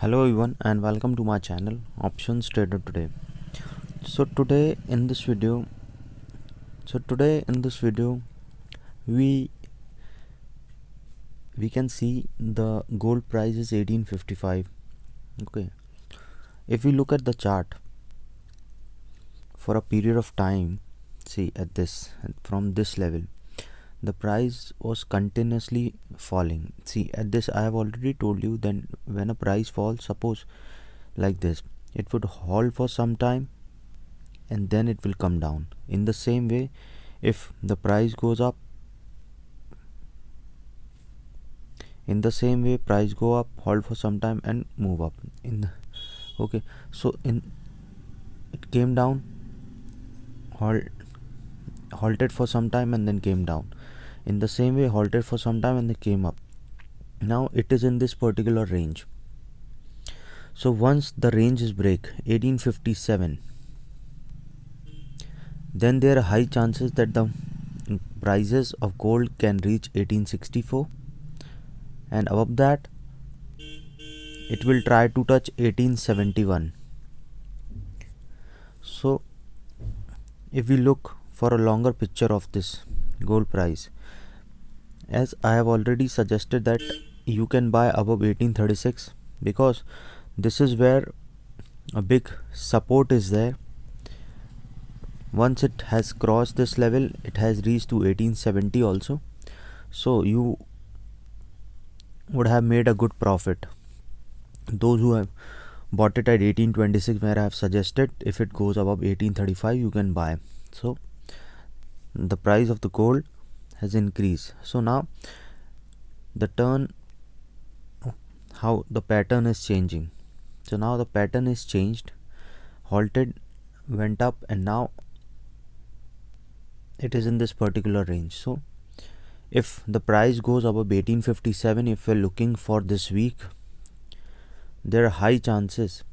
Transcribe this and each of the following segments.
Hello everyone and welcome to my channel Options Trader Today. So today in this video we can see the gold price is 1855. Okay, if we look at the chart for a period of time, see at this from this level the price was continuously falling. See at this, I have already told you that when a price falls, suppose like this, it would hold for some time and then it will come down. In the same way, if the price goes up, in the same way price go up, hold for some time and move up okay, so it came down, halted for some time and then came down. In the same way, halted for some time and then came up. Now it is in this particular range. So once the range is break 1857, then there are high chances that the prices of gold can reach 1864, and above that it will try to touch 1871. So if we look for a longer picture of this gold price, as I have already suggested that you can buy above 1836, because this is where a big support is there. Once it has crossed this level, it has reached to 1870 also, so you would have made a good profit. Those who have bought it at 1826, where I have suggested if it goes above 1835 you can buy. So the price of the gold has increased. So now the turn, how the pattern is changing. So now the pattern is changed, halted, went up, and now it is in this particular range. So if the price goes above 1857, if we're looking for this week, there are high chances.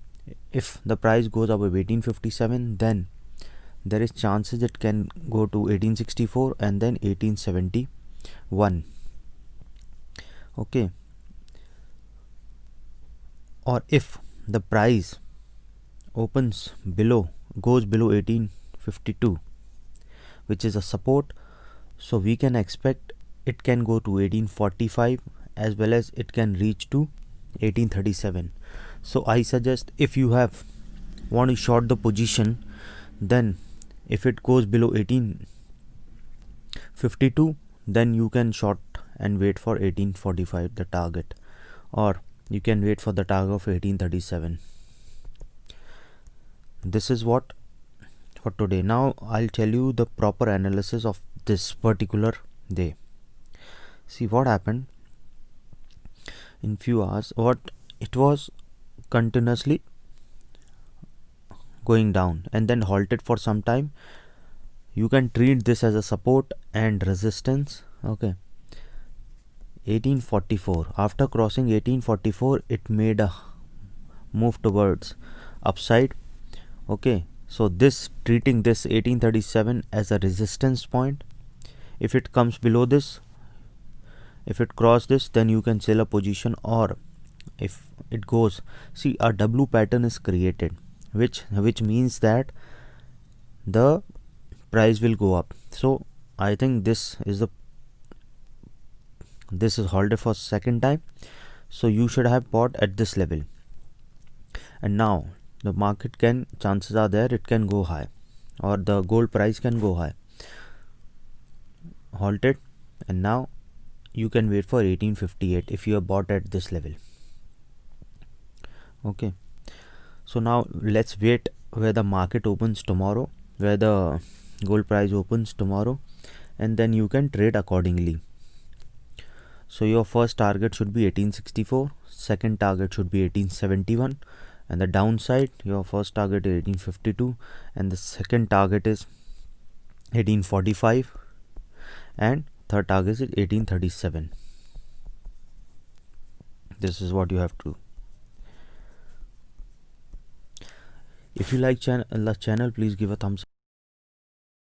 If the price goes above 1857, then there is chances it can go to 1864 and then 1871. Okay, or if the price opens below, goes below 1852, which is a support, so we can expect it can go to 1845 as well as it can reach to 1837. So I suggest, if you have want to short the position, then if it goes below 1852, then you can short and wait for 1845 the target, or you can wait for the target of 1837. This is what for today. Now I'll tell you the proper analysis of this particular day. See what happened in few hours. What it was continuously going down and then halted for some time. You can treat this as a support and resistance. Okay, 1844, after crossing 1844 it made a move towards upside. Okay, so this, treating this 1837 as a resistance point. If it comes below this, if it cross this, then you can sell a position, or if it goes, see a W pattern is created, which means that the price will go up. So I think this is halted for second time, so you should have bought at this level, and now the market can, chances are there it can go high, or the gold price can go high. Halted, and now you can wait for 1858 if you have bought at this level. Okay, so now let's wait where the market opens tomorrow, where the gold price opens tomorrow, and then you can trade accordingly. So your first target should be 1864, second target should be 1871, and the downside, your first target is 1852 and the second target is 1845, and third target is 1837. This is what you have to do. If you like the channel, please give a thumbs up.